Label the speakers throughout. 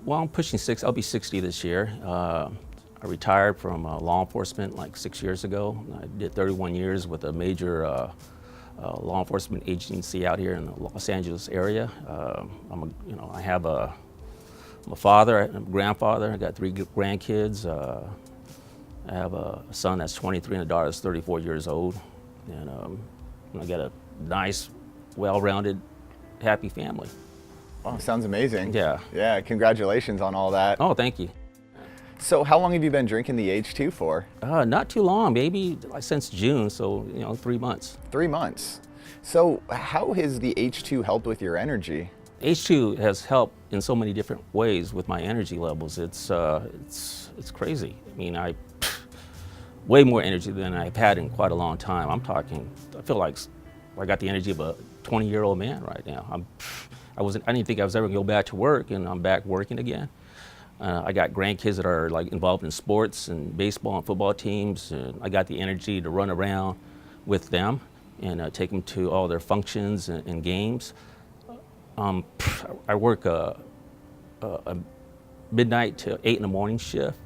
Speaker 1: Well, I'm pushing I'll be 60 this year. I retired from law enforcement like 6 years ago. I did 31 years with a major law enforcement agency out here in the Los Angeles area. I'm a father, I'm a grandfather. I got 3 grandkids. I have a son that's 23 and a daughter that's 34 years old. And I got a nice, well-rounded, happy family.
Speaker 2: Oh, sounds amazing.
Speaker 1: Yeah.
Speaker 2: Yeah, congratulations on all that.
Speaker 1: Oh, thank you.
Speaker 2: So how long have you been drinking the H2 for?
Speaker 1: Not too long, maybe since June, so 3 months.
Speaker 2: 3 months. So how has the H2 helped with your energy?
Speaker 1: H2 has helped in so many different ways with my energy levels. It's crazy. I mean, way more energy than I've had in quite a long time. I feel like I got the energy of a 20-year-old man right now. I didn't think I was ever gonna go back to work, and I'm back working again. I got grandkids that are involved in sports and baseball and football teams, and I got the energy to run around with them and take them to all their functions and games. I work a midnight to 8 in the morning shift,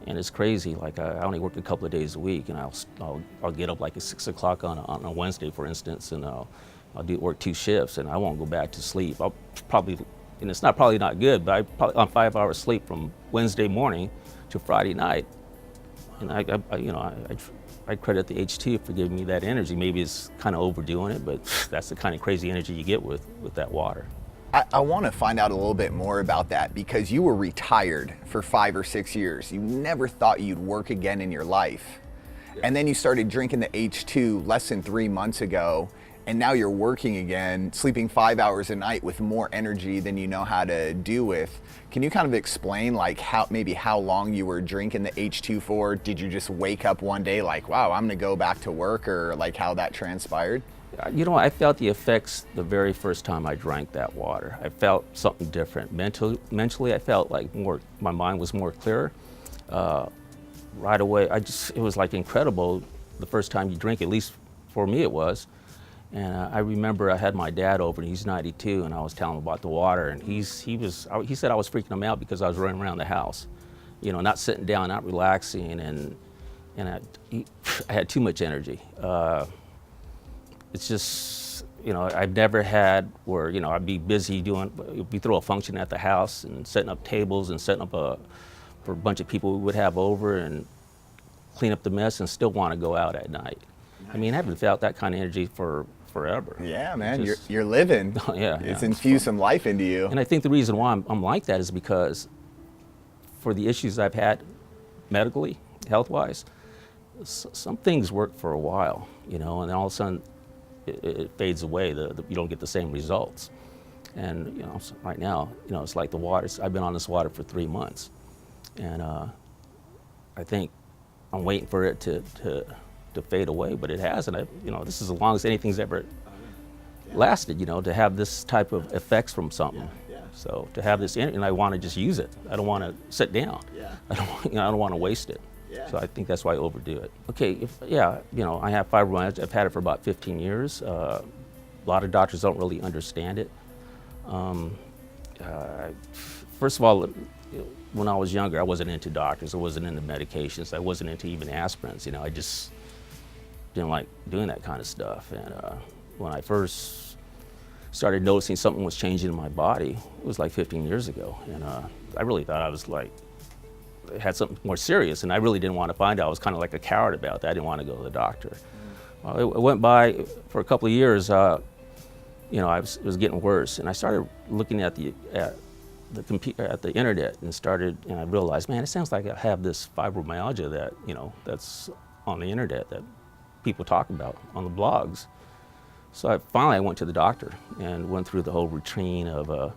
Speaker 1: and it's crazy. I only work a couple of days a week, and I'll get up at 6 o'clock on a Wednesday, for instance, and I'll work 2 shifts, and I won't go back to sleep. And it's probably not good, but I'm 5 hours sleep from Wednesday morning to Friday night. And I credit the H2 for giving me that energy. Maybe it's kind of overdoing it, but that's the kind of crazy energy you get with that water.
Speaker 2: I want to find out a little bit more about that, because you were retired for 5 or 6 years. You never thought you'd work again in your life. Yeah. And then you started drinking the H2 less than 3 months ago. And now you're working again, sleeping 5 hours a night with more energy than you know how to do with. Can you kind of explain how long you were drinking the H2 for? Did you just wake up one day wow, I'm gonna go back to work, or how that transpired?
Speaker 1: I felt the effects the very first time I drank that water. I felt something different. Mentally, I felt my mind was more clear. Right away, it was incredible the first time you drink, at least for me it was. And I remember I had my dad over, and he's 92, and I was telling him about the water, and he said I was freaking him out because I was running around the house, not sitting down, not relaxing, and I had too much energy. It's just, I've never had where, I'd be busy we throw a function at the house and setting up tables and setting up for a bunch of people we would have over and clean up the mess and still want to go out at night. Nice. I mean, I haven't felt that kind of energy for forever.
Speaker 2: Yeah, man, you're living.
Speaker 1: Yeah,
Speaker 2: it's infused some life into you.
Speaker 1: And I think the reason why I'm like that is because for the issues I've had medically, health-wise, some things work for a while, and then all of a sudden it fades away. You don't get the same results. And right now, it's like the water. I've been on this water for 3 months, and I think I'm waiting for it to fade away, but it hasn't. This is as long as anything's ever lasted, to have this type of effects from something. Yeah. So to have this and I want to just use it. I don't want to sit down. Yeah. I don't want to waste it. Yeah. So I think that's why I overdo it. Okay, I have fibromyalgia. I've had it for about 15 years. A lot of doctors don't really understand it. First of all, when I was younger, I wasn't into doctors. I wasn't into medications. I wasn't into even aspirins. I just didn't like doing that kind of stuff. And when I first started noticing something was changing in my body, it was 15 years ago. And I really thought I was had something more serious, and I really didn't want to find out. I was kind of like a coward about that. I didn't want to go to the doctor. Well, it went by for a couple of years. It was getting worse, and I started looking at the internet and I realized, man, it sounds like I have this fibromyalgia that that's on the internet that people talk about on the blogs. So finally I went to the doctor and went through the whole routine of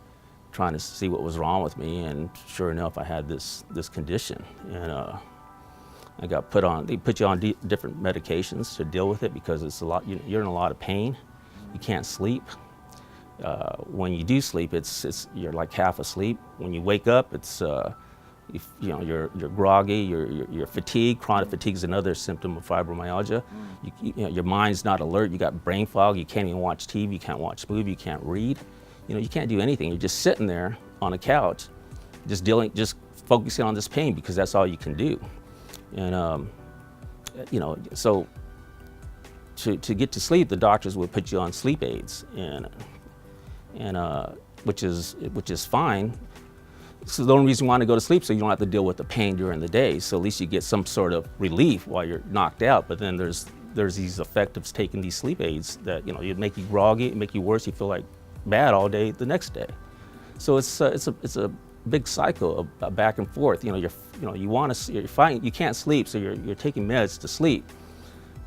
Speaker 1: trying to see what was wrong with me, and sure enough I had this condition, and I got they put you on different medications to deal with it because it's you're in a lot of pain. You can't sleep. When you do sleep, you're half asleep. When you wake up, it's you're groggy, you're fatigued. Chronic fatigue is another symptom of fibromyalgia. Your mind's not alert. You got brain fog. You can't even watch TV. You can't watch a movie. You can't read. You can't do anything. You're just sitting there on a couch, just focusing on this pain because that's all you can do. And so to get to sleep, the doctors would put you on sleep aids, and which is fine. So the only reason you want to go to sleep so you don't have to deal with the pain during the day. So at least you get some sort of relief while you're knocked out. But then there's these effects of taking these sleep aids that it make you groggy, it make you worse. You feel like bad all day the next day. So it's a big cycle of back and forth. You're fighting, you can't sleep, so you're taking meds to sleep,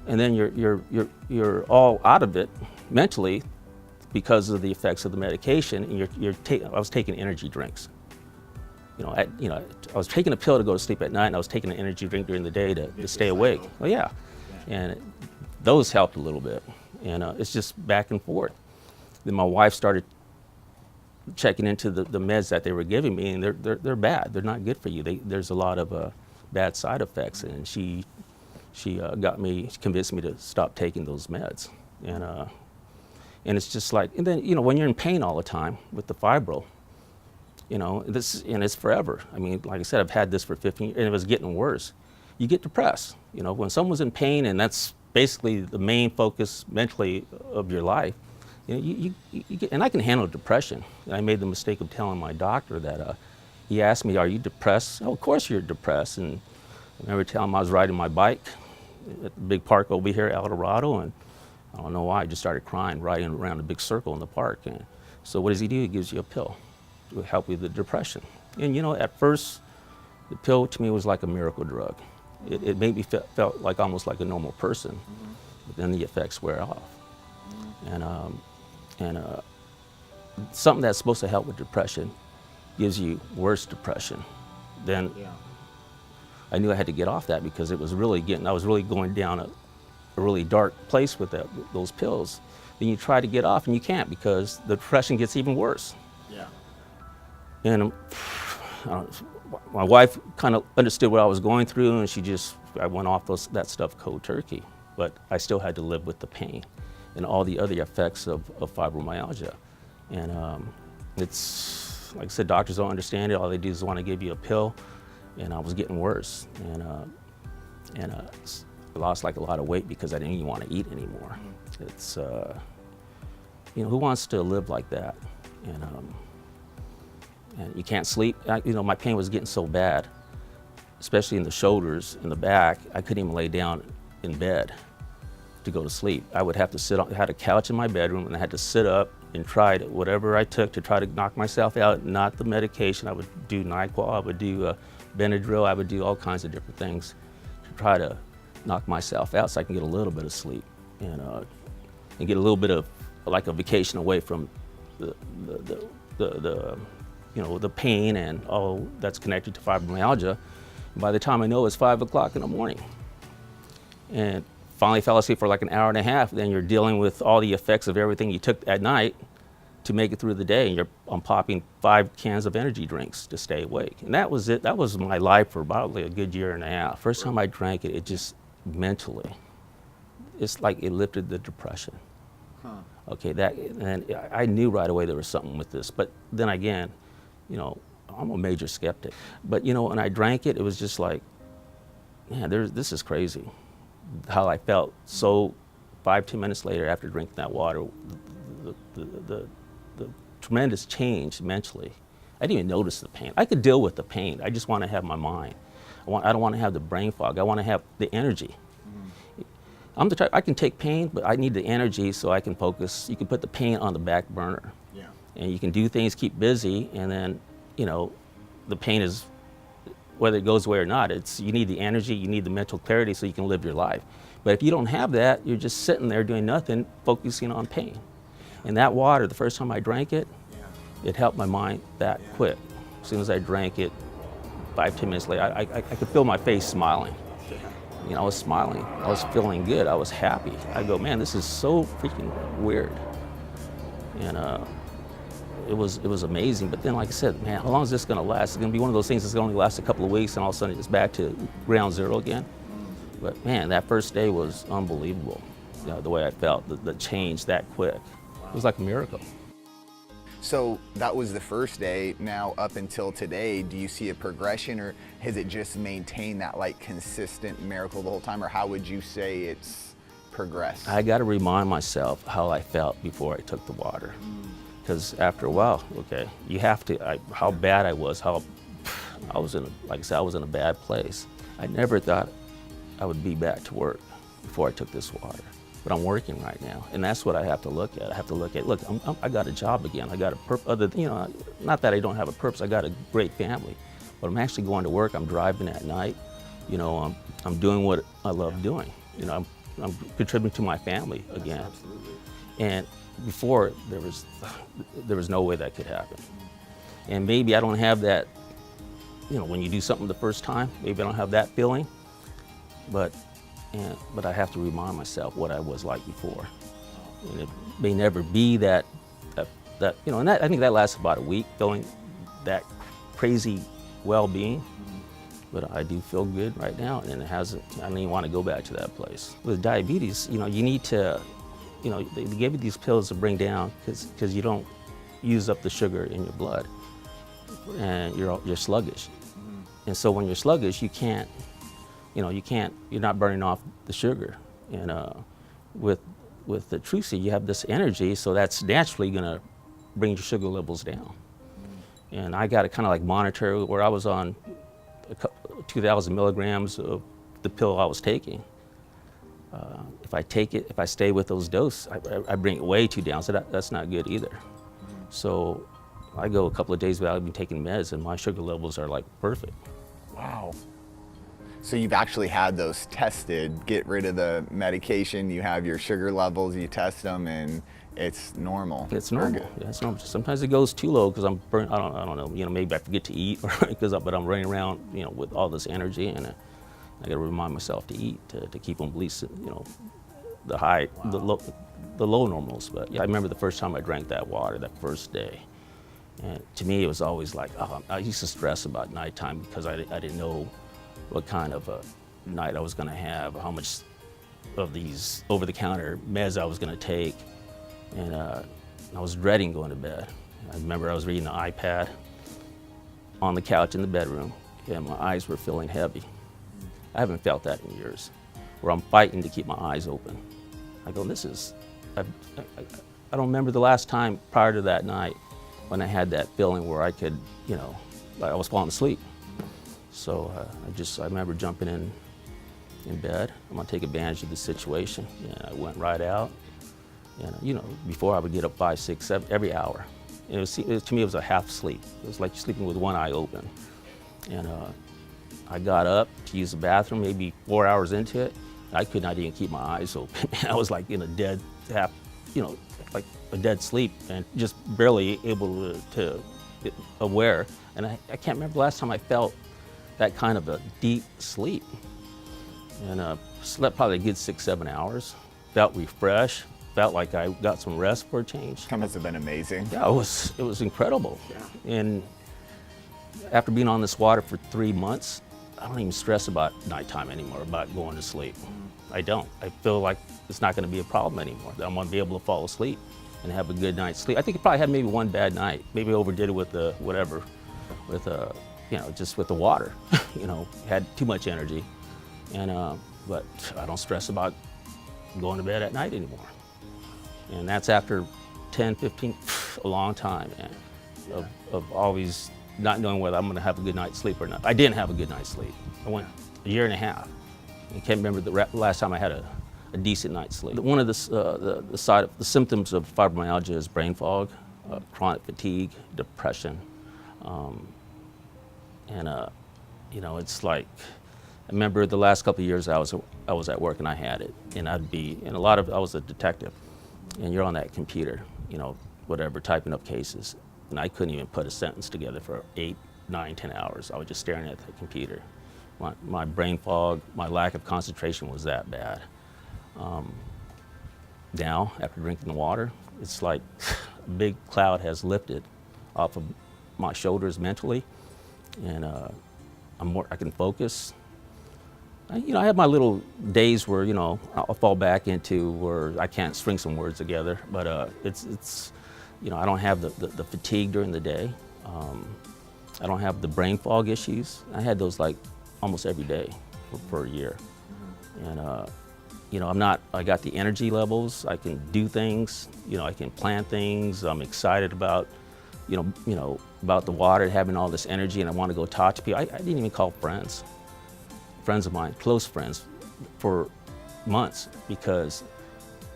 Speaker 1: and then you're all out of it mentally because of the effects of the medication. And I was taking energy drinks. I was taking a pill to go to sleep at night, and I was taking an energy drink during the day to stay awake. Well, yeah, and those helped a little bit, and it's just back and forth. Then my wife started checking into the meds that they were giving me, and they're bad. They're not good for you. There's a lot of bad side effects, and she convinced me to stop taking those meds, and it's just like, and then when you're in pain all the time with the fibro, and it's forever. I mean, like I said, I've had this for 15 years, and it was getting worse. You get depressed. When someone's in pain, and that's basically the main focus mentally of your life. You get, and I can handle depression. And I made the mistake of telling my doctor that he asked me, "Are you depressed?" "Oh, of course you're depressed." And I remember telling him I was riding my bike at the big park over here, El Dorado, and I don't know why, I just started crying, riding around a big circle in the park. And so what does he do? He gives you a pill to help with the depression. And at first, the pill to me was like a miracle drug. It made me felt like almost like a normal person, but then the effects wear off. And something that's supposed to help with depression gives you worse depression. Then I knew I had to get off that because I was really going down a really dark place with those pills. Then you try to get off and you can't because the depression gets even worse.
Speaker 3: Yeah.
Speaker 1: And my wife kind of understood what I was going through, and I went off that stuff cold turkey. But I still had to live with the pain and all the other effects of fibromyalgia. And it's, like I said, doctors don't understand it. All they do is want to give you a pill, and I was getting worse. And I lost like a lot of weight because I didn't even want to eat anymore. It's, who wants to live like that? And you can't sleep. My pain was getting so bad, especially in the shoulders and the back, I couldn't even lay down in bed to go to sleep. I would have to sit on, I had a couch in my bedroom, and I had to sit up and try whatever I took to try to knock myself out, not the medication. I would do NyQuil, I would do Benadryl, I would do all kinds of different things to try to knock myself out so I can get a little bit of sleep and get a little bit of like a vacation away from the pain and all that's connected to fibromyalgia. And by the time I know, it's 5 o'clock in the morning. And finally fell asleep for like an hour and a half. Then you're dealing with all the effects of everything you took at night to make it through the day. And I'm popping 5 cans of energy drinks to stay awake. And that was it. That was my life for probably a good year and a half. First time I drank it, it just mentally, it's like it lifted the depression. Okay, and I knew right away there was something with this. But then again, I'm a major skeptic. But when I drank it, it was just like, man, this is crazy. How I felt. So 5-10 minutes later, after drinking that water, the tremendous change mentally. I didn't even notice the pain. I could deal with the pain. I just want to have my mind. I don't want to have the brain fog. I want to have the energy. I'm the type, I can take pain, but I need the energy so I can focus. You can put the pain on the back burner.
Speaker 3: Yeah.
Speaker 1: And you can do things, keep busy, and then, the pain is, whether it goes away or not, you need the energy, you need the mental clarity so you can live your life. But if you don't have that, you're just sitting there doing nothing, focusing on pain. And that water, the first time I drank it, it helped my mind that quick. As soon as I drank it, 5-10 minutes later, I could feel my face smiling. I was smiling. I was feeling good. I was happy. I go, man, this is so freaking weird. And it was amazing. But then, like I said, man, how long is this going to last? It's going to be one of those things that's going to only last a couple of weeks, and all of a sudden it's back to ground zero again. But man, that first day was unbelievable. The way I felt, the change that quick. It was like a miracle.
Speaker 2: So that was the first day. Now up until today, do you see a progression, or has it just maintained that like consistent miracle the whole time, or how would you say it's progressed?
Speaker 1: I got to remind myself how I felt before I took the water. Because after a while, okay, you have to, how bad I was, how I was in, like I said, I was in a bad place. I never thought I would be back to work before I took this water. But I'm working right now, and that's what I have to look at. I have to look at, look, I got a job again. I got a not that I don't have a purpose. I got a great family, but I'm actually going to work. I'm driving at night. You know, I'm doing what I love doing. You know, I'm contributing to my family again.
Speaker 3: Absolutely.
Speaker 1: And before, there was no way that could happen. And maybe I don't have that, you know, when you do something the first time, maybe I don't have that feeling, but I have to remind myself what I was like before. And it may never be that you know, and I think that lasts about a week, feeling that crazy well-being. But I do feel good right now, and I don't even want to go back to that place. With diabetes, you know, you need to, you know, they give you these pills to bring down because you don't use up the sugar in your blood, and you're sluggish. And so when you're sluggish, you can't, you know, you're not burning off the sugar. And with the trusii, you have this energy, so that's naturally gonna bring your sugar levels down. And I got to kind of like monitor where I was on 2,000 milligrams of the pill I was taking. If I stay with those doses, I bring it way too down, so that's not good either. So I go a couple of days without even taking meds, and my sugar levels are like perfect.
Speaker 2: Wow. So you've actually had those tested, get rid of the medication, you have your sugar levels, you test them, and it's normal.
Speaker 1: It's normal. Yeah, it's normal. Sometimes it goes too low because I'm burnt. I don't know. You know, maybe I forget to eat, but I'm running around, you know, with all this energy, and I got to remind myself to eat to keep them at least, you know, the high, the low normals. But yeah, I remember the first time I drank that water, that first day, and to me it was always like, oh, I used to stress about nighttime because I didn't know what kind of a night I was going to have, how much of these over-the-counter meds I was going to take. And I was dreading going to bed. I remember I was reading the iPad on the couch in the bedroom, and my eyes were feeling heavy. I haven't felt that in years, where I'm fighting to keep my eyes open. I go, I don't remember the last time prior to that night when I had that feeling where I could, you know, I was falling asleep. So I remember jumping in bed. I'm gonna take advantage of the situation. And I went right out. And you know, before I would get up 5, 6, 7 every hour. And to me, it was a half sleep. It was like sleeping with one eye open. And I got up to use the bathroom, maybe 4 hours into it. I could not even keep my eyes open. I was like in a dead half, you know, like a dead sleep, and just barely able to aware. And I can't remember the last time I felt that kind of a deep sleep. And slept probably a good 6, 7 hours. Felt refreshed. Felt like I got some rest for a change.
Speaker 2: That must have been amazing.
Speaker 1: Yeah, it was incredible. Yeah. And after being on this water for 3 months, I don't even stress about nighttime anymore, about going to sleep. I don't. I feel like it's not going to be a problem anymore. That I'm going to be able to fall asleep and have a good night's sleep. I think I probably had maybe one bad night. Maybe I overdid it with the whatever, with you know, just with the water. You know, had too much energy, and but I don't stress about going to bed at night anymore. And that's after 10, 15, a long time, man, of always not knowing whether I'm going to have a good night's sleep or not. I didn't have a good night's sleep. I went a year and a half. I can't remember the last time I had a decent night's sleep. One of the symptoms of fibromyalgia is brain fog, chronic fatigue, depression, and you know, it's like, I remember the last couple of years I was at work and I had it, and I was a detective. And you're on that computer, you know, whatever, typing up cases. And I couldn't even put a sentence together for 8, 9, 10 hours. I was just staring at the computer. My brain fog, my lack of concentration was that bad. Now, after drinking the water, it's like a big cloud has lifted off of my shoulders mentally. And I can focus. You know, I have my little days where, you know, I'll fall back into where I can't string some words together, but it's You know, I don't have the fatigue during the day. I don't have the brain fog issues. I had those like almost every day for a year. And you know, I got the energy levels. I can do things. You know, I can plan things. I'm excited about, you know, about the water, having all this energy, and I want to go talk to people. I didn't even call friends of mine, close friends, for months, because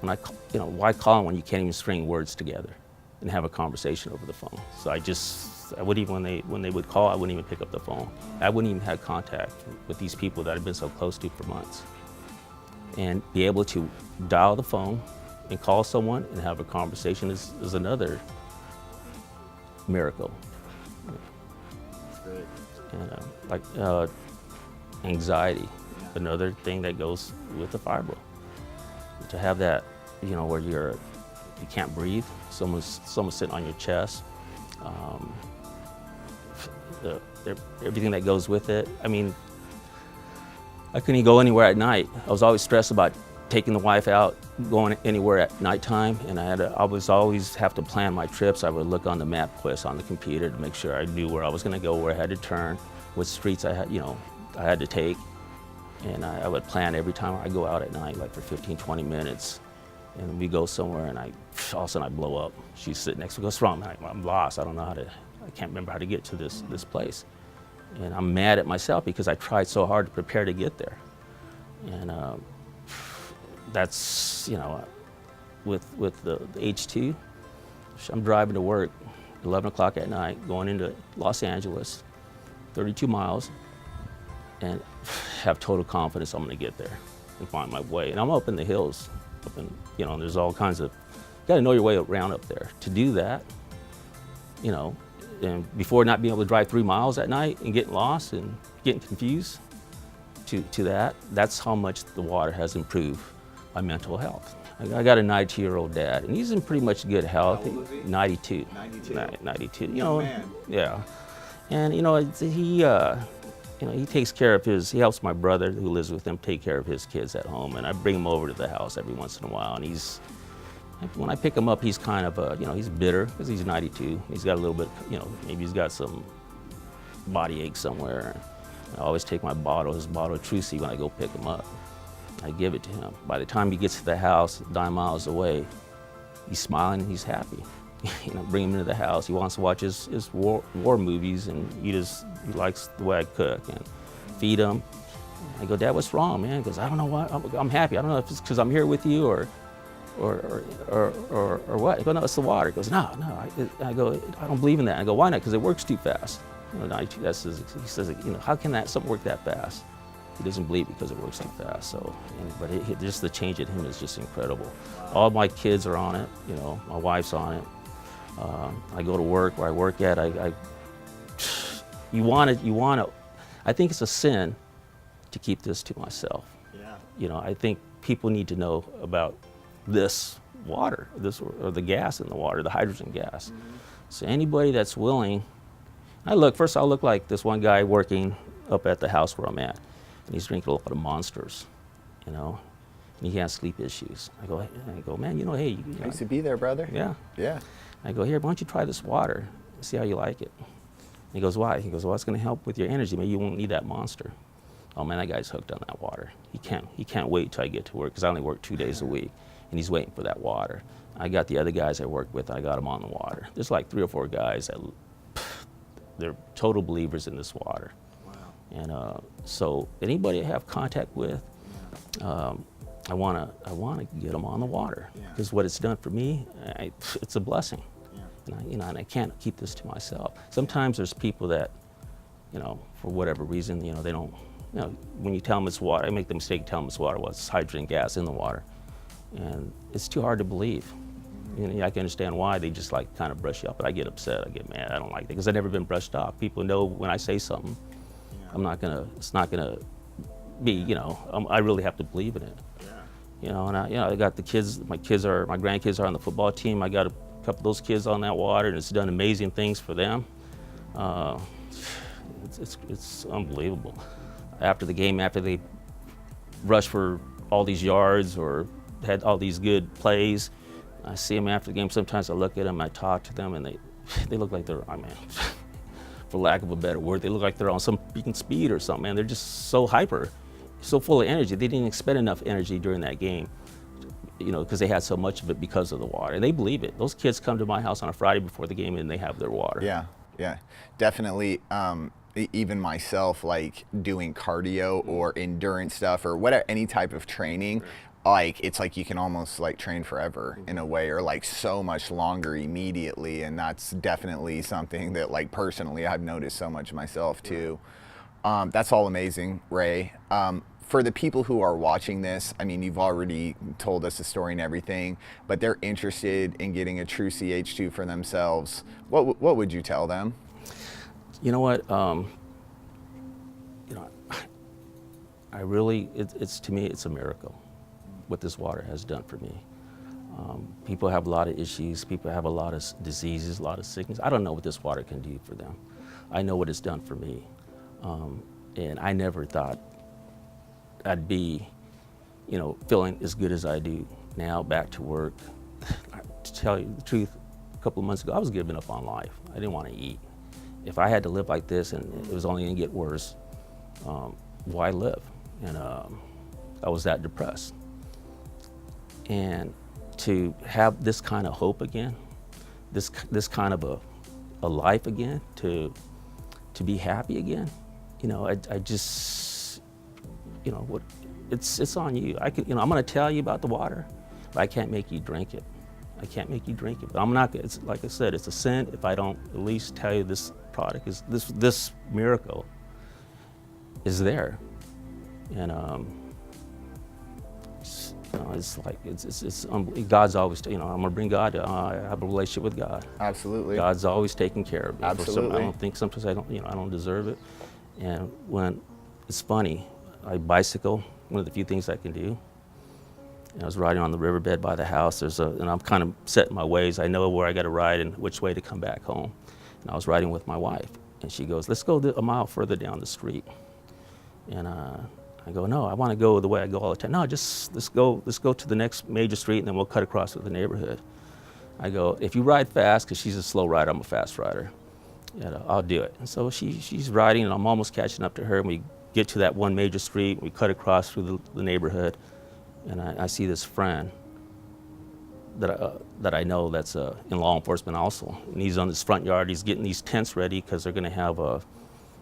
Speaker 1: when you know, why call them when you can't even string words together and have a conversation over the phone? So I wouldn't even, when they would call, I wouldn't even pick up the phone. I wouldn't even have contact with these people that I've been so close to for months. And be able to dial the phone and call someone and have a conversation is another miracle.
Speaker 2: That's great.
Speaker 1: And like anxiety, another thing that goes with the fibro. To have that, you know, where you can't breathe, someone's sitting on your chest, everything that goes with it. I mean, I couldn't even go anywhere at night. I was always stressed about taking the wife out, going anywhere at nighttime, and I was always have to plan my trips. I would look on the MapQuest on the computer to make sure I knew where I was going to go, where I had to turn, what streets I had to take, and I would plan every time I go out at night, like for 15, 20 minutes, and we go somewhere, and all of a sudden I blow up. She's sitting next to me. What's wrong? I'm lost. I can't remember how to get to this place. And I'm mad at myself because I tried so hard to prepare to get there. And that's, you know, with the H2, I'm driving to work 11 o'clock at night, going into Los Angeles, 32 miles, and have total confidence I'm gonna get there and find my way. And I'm up in the hills, you know, and there's all kinds of, you gotta know your way around up there. To do that, you know, and before not being able to drive 3 miles at night and getting lost and getting confused, to that's how much the water has improved my mental health. I got a 92-year-old dad, and he's in pretty much good health.
Speaker 2: How old is he?
Speaker 1: 92.
Speaker 2: 92.
Speaker 1: You know,
Speaker 2: man.
Speaker 1: yeah. And you know, he takes care of he helps my brother who lives with him take care of his kids at home, and I bring him over to the house every once in a while, and when I pick him up, he's kind of, you know, he's bitter because he's 92. He's got a little bit, you know, maybe he's got some body ache somewhere. I always take his bottle of trusii when I go pick him up. I give it to him. By the time he gets to the house, 9 miles away, he's smiling and he's happy. You know, bring him into the house. He wants to watch his war movies and he likes the way I cook and feed him. I go, Dad, what's wrong, man? He goes, I don't know why. I'm happy. I don't know if it's because I'm here with you or what? I go, no, it's the water. He goes, no. I go, I don't believe in that. I go, why not? Because it works too fast. You know, 92, he says, you know, how can something work that fast? He doesn't believe because it works too fast. So, but just the change in him is just incredible. All my kids are on it. You know, my wife's on it. I go to work where I work at. You want to. I think it's a sin to keep this to myself.
Speaker 2: Yeah.
Speaker 1: You know, I think people need to know about this water, or the gas in the water, the hydrogen gas. Mm-hmm. So anybody that's willing, I'll look like this one guy working up at the house where I'm at, and he's drinking a lot of Monsters, you know, and he has sleep issues. I go, man, you know, hey.
Speaker 2: I used to be there, brother.
Speaker 1: Yeah.
Speaker 2: Yeah.
Speaker 1: I go, here, why don't you try this water, see how you like it. He goes, why? He goes, well, it's going to help with your energy. Maybe you won't need that Monster. Oh man, that guy's hooked on that water. He can't wait till I get to work because I only work 2 days a week, and he's waiting for that water. I got the other guys I work with. I got them on the water. There's like 3 or 4 guys that they're total believers in this water.
Speaker 2: Wow.
Speaker 1: And so anybody I have contact with, I wanna get them on the water because what it's done for me, it's a blessing. And I can't keep this to myself. Sometimes there's people that, you know, for whatever reason, you know, they don't, you know, when you tell them it's water, I make the mistake of telling them it's water. Well, it's hydrogen gas in the water. And it's too hard to believe. You know, I can understand why they just like kind of brush you off, but I get upset, I get mad, I don't like it because I've never been brushed off. People know when I say something, it's not gonna be, you know, I really have to believe in it. You know, and I got the kids, my grandkids are on the football team. I got a couple of those kids on that water, and it's done amazing things for them. It's unbelievable. After the game, after they rush for all these yards or had all these good plays, I see them after the game. Sometimes I look at them, I talk to them, and they look like they're, I mean, for lack of a better word, they look like they're on some beacon speed or something, man. They're just so hyper, so full of energy. They didn't expend enough energy during that game, you know, because they had so much of it because of the water. They believe it. Those kids come to my house on a Friday before the game and they have their water.
Speaker 2: Yeah, yeah, definitely. Even myself, like doing cardio or endurance stuff or whatever, any type of training, like it's like you can almost like train forever in a way, or like so much longer immediately. And that's definitely something that like personally I've noticed so much myself too. That's all amazing, Ray. For the people who are watching this, I mean, you've already told us the story and everything, but they're interested in getting a trusii H2 for themselves. What would you tell them?
Speaker 1: You know what? You know, I really, it's to me, it's a miracle what this water has done for me. People have a lot of issues. People have a lot of diseases, a lot of sickness. I don't know what this water can do for them. I know what it's done for me. And I never thought I'd be, you know, feeling as good as I do now, back to work. To tell you the truth, a couple of months ago, I was giving up on life. I didn't want to eat. If I had to live like this and it was only going to get worse, why live? And I was that depressed. And to have this kind of hope again, this kind of a life again, to be happy again, you know, I just, you know, what, it's on you. I could, you know, I'm going to tell you about the water, but I can't make you drink it. I can't make you drink it. But I'm not. It's like I said, it's a sin if I don't at least tell you this product is this miracle is there, and you know, it's like it's God's always, you know, I'm gonna bring God. I have a relationship with God.
Speaker 2: Absolutely.
Speaker 1: God's always taking care of me.
Speaker 2: Absolutely.
Speaker 1: I don't think sometimes I don't, you know, I don't deserve it. And when it's funny, I bicycle. One of the few things I can do. And I was riding on the riverbed by the house. And I'm kind of set in my ways. I know where I got to ride and which way to come back home. And I was riding with my wife, and she goes, "Let's go a mile further down the street." And I go, "No, I want to go the way I go all the time." "No, just let's go to the next major street, and then we'll cut across to the neighborhood." I go, "If you ride fast," because she's a slow rider, I'm a fast rider, and I'll do it. And so she's riding, and I'm almost catching up to her. And we get to that one major street. We cut across through the neighborhood. And I see this friend that I know that's in law enforcement also. And he's on his front yard. He's getting these tents ready because they're going to have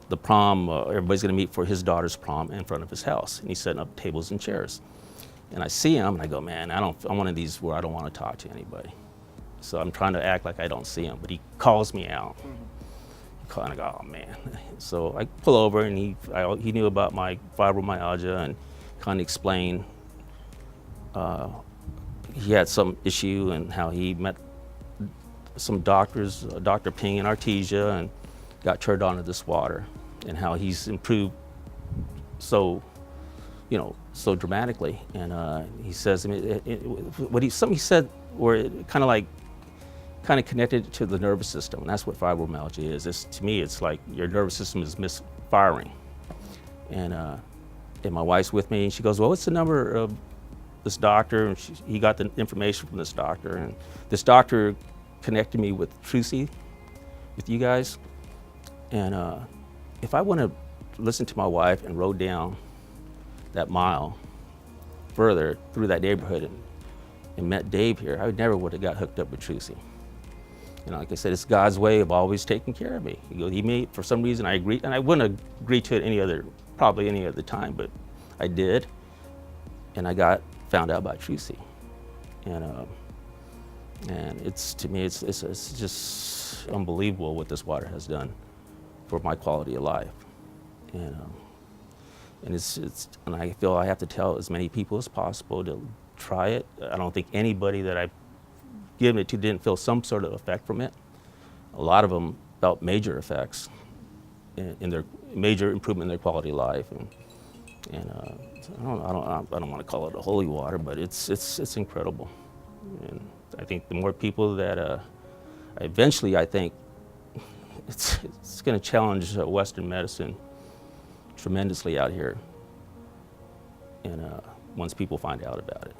Speaker 1: the prom. Everybody's going to meet for his daughter's prom in front of his house. And he's setting up tables and chairs. And I see him, and I go, "Man, I'm one of these where I don't want to talk to anybody." So I'm trying to act like I don't see him, but he calls me out. And I go, "Oh man!" So I pull over, and he knew about my fibromyalgia and kind of explained. He had some issue and how he met some doctors, Dr. Ping in Artesia, and got turned on to this water, and how he's improved so, you know, so dramatically. And he says, I mean, something he said where it kind of connected to the nervous system, and that's what fibromyalgia is. To me, it's like your nervous system is misfiring. And my wife's with me, and she goes, "Well, what's the number of this doctor?" And he got the information from this doctor, and this doctor connected me with trusii, with you guys. And if I would have listened to my wife and rode down that mile further through that neighborhood and met Dave here, I never would have got hooked up with trusii. You know, like I said, it's God's way of always taking care of me. He made, for some reason, I agreed, and I wouldn't have agreed to it probably any other time, but I did, and I found out about trusii, and it's, to me, it's just unbelievable what this water has done for my quality of life, and and I feel I have to tell as many people as possible to try it. I don't think anybody that I've given it to didn't feel some sort of effect from it. A lot of them felt major effects in their major improvement in their quality of life, and I don't want to call it a holy water, but it's incredible. And I think the more people that eventually, I think it's going to challenge Western medicine tremendously out here, and once people find out about it.